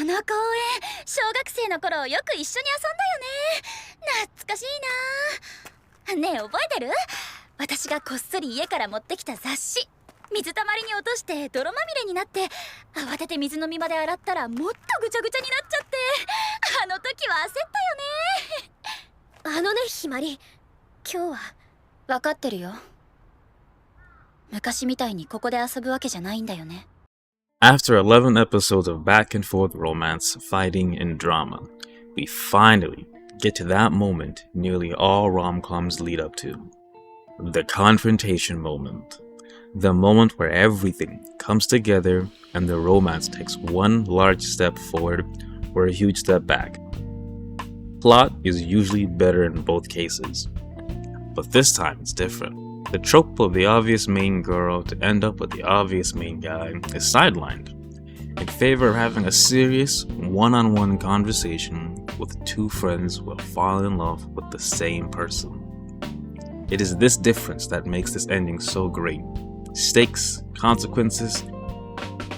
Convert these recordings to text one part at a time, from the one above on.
の公園、小学生の頃よく一緒に遊んだよね。懐かしいな。ねえ、覚えてる？私がこっそり家から持ってきた雑誌。水たまりに落として泥まみれになって、慌てて水飲み場で洗ったらもっとぐちゃぐちゃになっちゃって、あの時は焦ったよね。ひまり、今日は。分かってるよ。昔みたいにここで遊ぶわけじゃないんだよね。After 11 episodes of back and forth romance, fighting, and drama, we finally get to that moment nearly all rom-coms lead up to. The confrontation moment. The moment where everything comes together and the romance takes one large step forward or a huge step back. Plot is usually better in both cases, but this time it's different. The trope of the obvious main girl to end up with the obvious main guy is sidelined in favor of having a serious one-on-one conversation with two friends who have fallen in love with the same person. It is this difference that makes this ending so great. Stakes, consequences,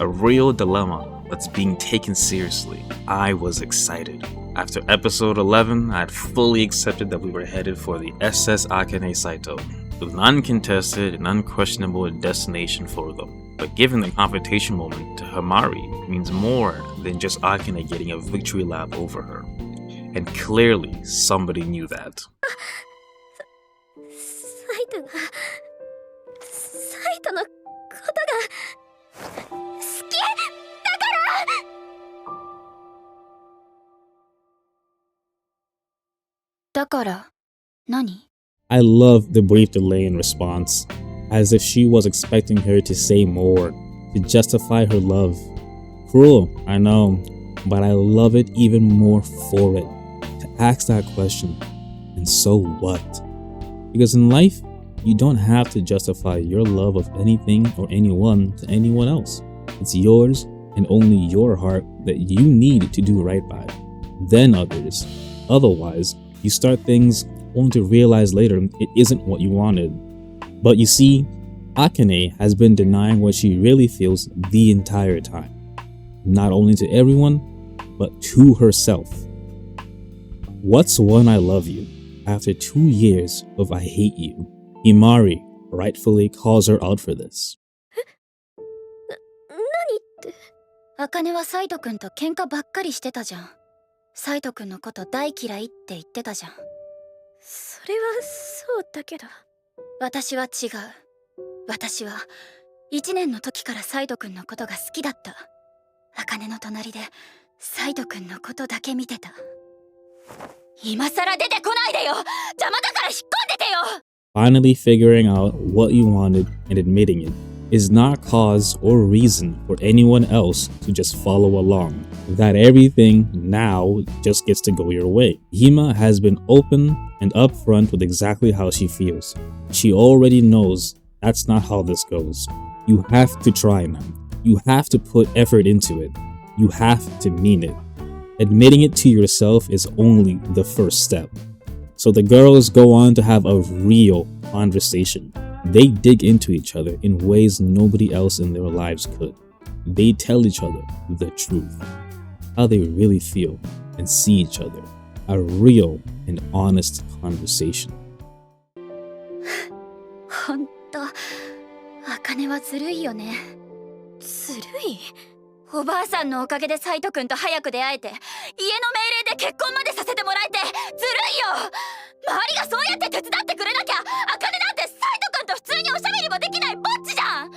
a real dilemma that's being taken seriously. I was excited. After episode 11, I had fully accepted that we were headed for the SS Akane Saito, with an uncontested and unquestionable destination for them. But giving the confrontation moment to Himari means more than just Akane getting a victory lap over her. And clearly, somebody knew that. サイトのことが好きだから。だから何？ I love the brief delay in response, as if she was expecting her to say more, to justify her love. Cruel, I know, but I love it even more for it, to ask that question, and so what? Because in life, you don't have to justify your love of anything or anyone to anyone else. It's yours and only your heart that you need to do right by, then others. Otherwise, you start things only to realize later it isn't what you wanted. But you see, Akane has been denying what she really feels the entire time. Not only to everyone, but to herself. What's one I love you after 2 years of I hate you? Himari rightfully calls her out for this. 何って。茜はサイト君と喧嘩ばっかりしてたじゃん。サイト君のこと大嫌いって言ってたじゃん。それはそうだけど。私は違う。私は1年の時からサイト君のことが好きだった。茜の隣でサイト君のことだけ見てた。今さら出てこないでよ。邪魔だから引っ込んでてよ。Finally figuring out what you wanted and admitting it is not cause or reason for anyone else to just follow along. That everything now just gets to go your way. Hima has been open and upfront with exactly how she feels. She already knows that's not how this goes. You have to try now. You have to put effort into it. You have to mean it. Admitting it to yourself is only the first step. So the girls go on to have a real conversation. They dig into each other in ways nobody else in their lives could. They tell each other the truth, how they really feel, and see each other. A real and honest conversation. ほんと、茜はずるいよね。ずるい？おばあさんのおかげでサイト君と早く出会えて、家の命令で結婚までさせてもらえて、ずるいよ。周りがそうやって手伝ってくれなきゃ、茜なんてサイト君と普通におしゃべりもできないぼっちじゃん。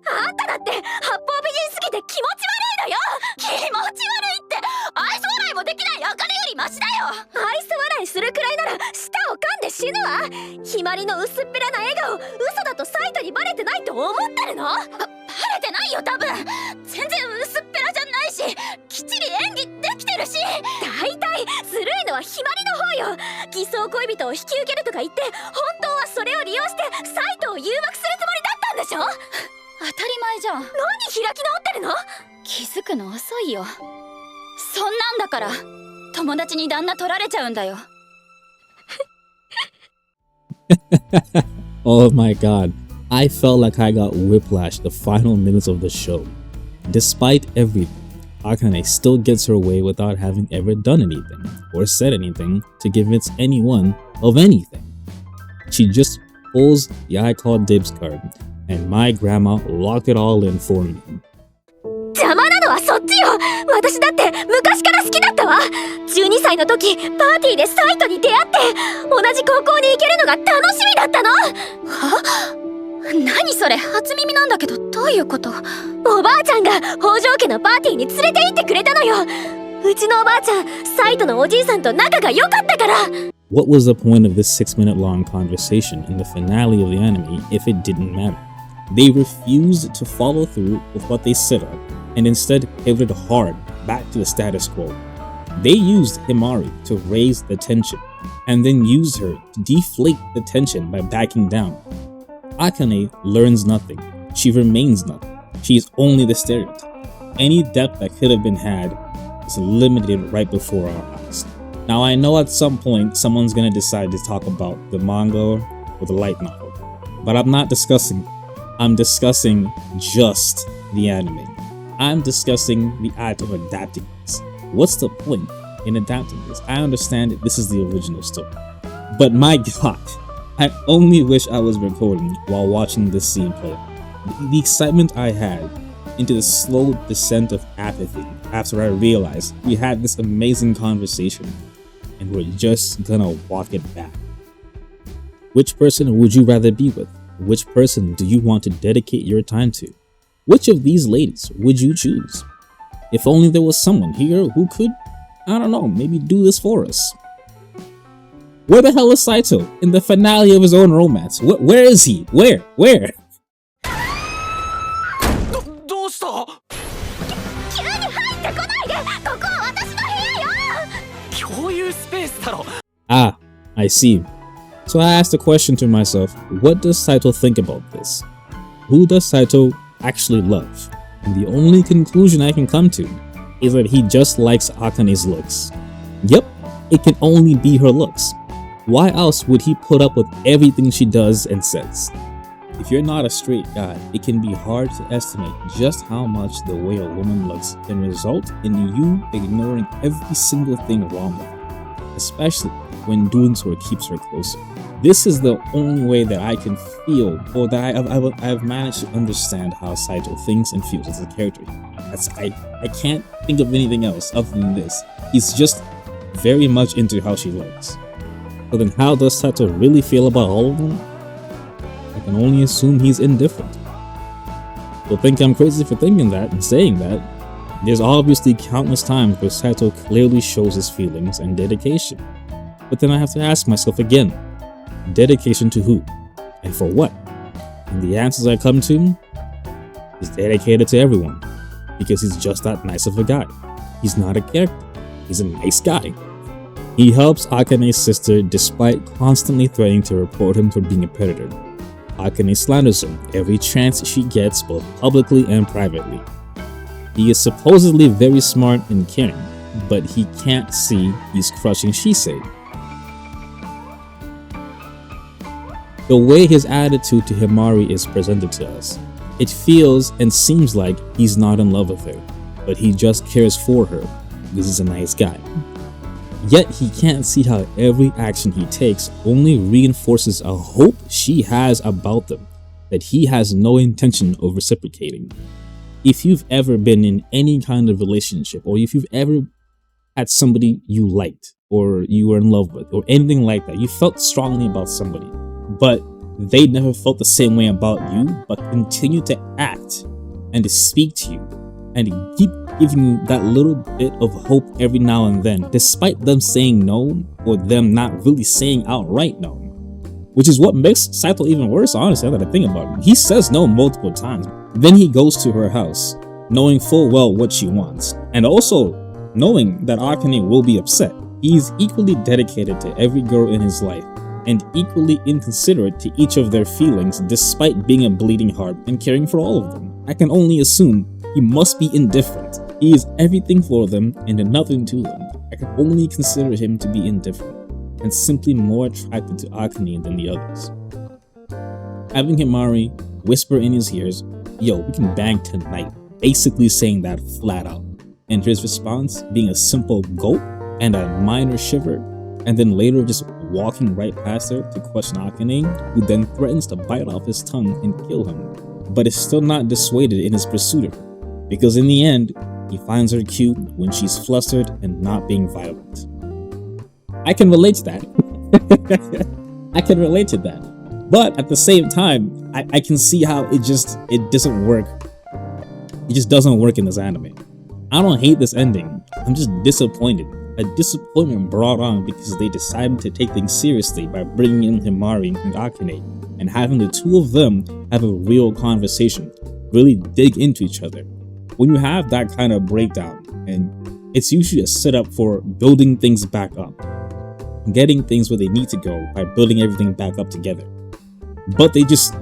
あんただって八方美人すぎて気持ち悪いのよ。気持ち悪いって、愛想笑いもできない茜よりマシだよ。愛想笑いするくらいなら舌を噛んで死ぬわ。ひまりの薄っぺらな笑顔、嘘だとサイトにバレてないと思ってるの？バレてないよ多分。全然薄っぺらじゃないし、きっちり演技できてるし。大体ずるいのはひまりの方よ。偽装恋人を引き受けるとか言って、本当はそれを利用してサイトを誘惑するつもりだったんでしょ？当たり前じゃん。何開き直ってるの？気づくの遅いよ。そんなんだから友達に旦那取られちゃうんだよ。Oh my god, I felt like I got whiplash the final minutes of the show. Despite everything, Akane still gets her way without having ever done anything or said anything to convince anyone of anything. She just pulls the I call dibs card, and my grandma locked it all in for me. 邪魔なのはそっちよ。私だって昔から好きだったわ。12歳の時パーティーでサイトに出会って同じ高校に行けるのが楽しみだったの。は？何それ、初耳なんだけど、どういうこと？おばあちゃんが北条家のパーティーに連れて行ってくれたのよ。うちのおばあちゃんサイトのおじいさんと仲が良かったから。 What was the point of this 6-minute long conversation in the finale of the anime if it didn't matter? They refused to follow through with what they set up and instead pivoted hard back to the status quo. They used Himari to raise the tension and then used her to deflate the tension by backing down. Akane learns nothing. She remains nothing. She is only the stereotype. Any depth that could have been had is eliminated right before our eyes. Now I know at some point someone's gonna decide to talk about the manga or the light novel, but I'm not discussing it. I'm discussing just the anime. I'm discussing the act of adapting this. What's the point in adapting this? I understand that this is the original story, but my god, I only wish I was recording while watching this scene play. The excitement I had into the slow descent of apathy after I realized we had this amazing conversation and we're just gonna walk it back. Which person would you rather be with? Which person do you want to dedicate your time to? Which of these ladies would you choose? If only there was someone here who could, I don't know, maybe do this for us. Where the hell is Saito in the finale of his own romance? Where is he? Where? どうした？急に入ってこないで。ここは私の部屋よ。共有スペースだろ。 Ah, I see. So I asked a question to myself, what does Saito think about this? Who does Saito actually love? And the only conclusion I can come to is that he just likes Akane's looks. Yep, it can only be her looks. Why else would he put up with everything she does and says? If you're not a straight guy, it can be hard to estimate just how much the way a woman looks can result in you ignoring every single thing wrong with her, especially when doing so keeps her closer. This is the only way that I can feel, or that I've managed to understand how Saito thinks and feels as a character. I can't think of anything else other than this. He's just very much into how she looks. So then how does Saito really feel about all of them? I can only assume he's indifferent. You'll think I'm crazy for thinking that and saying that. There's obviously countless times where Saito clearly shows his feelings and dedication. But then I have to ask myself again, dedication to who? And for what? And the answers I come to is dedicated to everyone. Because he's just that nice of a guy. He's not a character. He's a nice guy. He helps Akane's sister despite constantly threatening to report him for being a predator. Akane slanders him every chance she gets, both publicly and privately. He is supposedly very smart and caring, but he can't see he's crushing Shisei. The way his attitude to Himari is presented to us, it feels and seems like he's not in love with her, but he just cares for her because he's a nice guy. Yet he can't see how every action he takes only reinforces a hope she has about them that he has no intention of reciprocating. If you've ever been in any kind of relationship, or if you've ever had somebody you liked, or you were in love with, or anything like that, you felt strongly about somebody, but they never felt the same way about you, but continue to act and to speak to you and to keep giving you that little bit of hope every now and then, despite them saying no or them not really saying outright no. Which is what makes Saito even worse, honestly, now that I think about it. He says no multiple times. Then he goes to her house, knowing full well what she wants, and also knowing that Akane will be upset. He is equally dedicated to every girl in his life, and equally inconsiderate to each of their feelings despite being a bleeding heart and caring for all of them. I can only assume he must be indifferent. He is everything for them and nothing to them. I can only consider him to be indifferent and simply more attracted to Akane than the others. Having Himari whisper in his ears, "Yo, we can bang tonight," basically saying that flat out, and his response being a simple gulp and a minor shiver, and then later just walking right past her to question Akane, who then threatens to bite off his tongue and kill him, but is still not dissuaded in his pursuit of her, because in the end, he finds her cute when she's flustered and not being violent. I can relate to that. I can relate to that. But at the same time, I can see how it doesn't work. It just doesn't work in this anime. I don't hate this ending. I'm just disappointed. A disappointment brought on because they decided to take things seriously by bringing in Himari and Akane and having the two of them have a real conversation, really dig into each other. When you have that kind of breakdown, and it's usually a setup for building things back up, getting things where they need to go by building everything back up together. But they just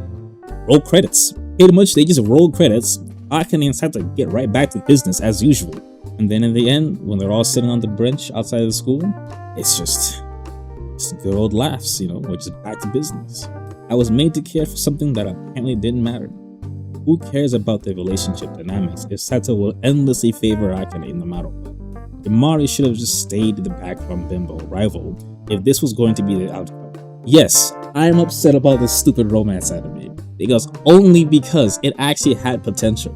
roll credits. Pretty much they just roll credits. Akane and Sato get right back to business as usual. And then in the end, when they're all sitting on the bench outside of the school, it's just good old laughs, we're just back to business. I was made to care for something that apparently didn't matter. Who cares about their relationship dynamics if Sato will endlessly favor Akane no matter what? Himari should have just stayed the background bimbo rival if this was going to be the outcome. Yes, I am upset about this stupid romance anime, only because it actually had potential.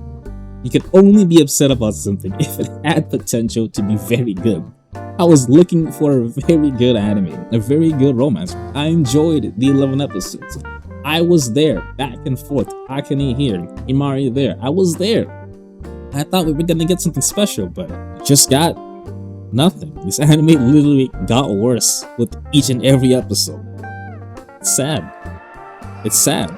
You can only be upset about something if it had potential to be very good. I was looking for a very good anime, a very good romance. I enjoyed the 11 episodes. I was there, back and forth, Akane here, Himari there. I was there. I thought we were gonna get something special, but just got nothing. This anime literally got worse with each and every episode. It's sad. It's sad.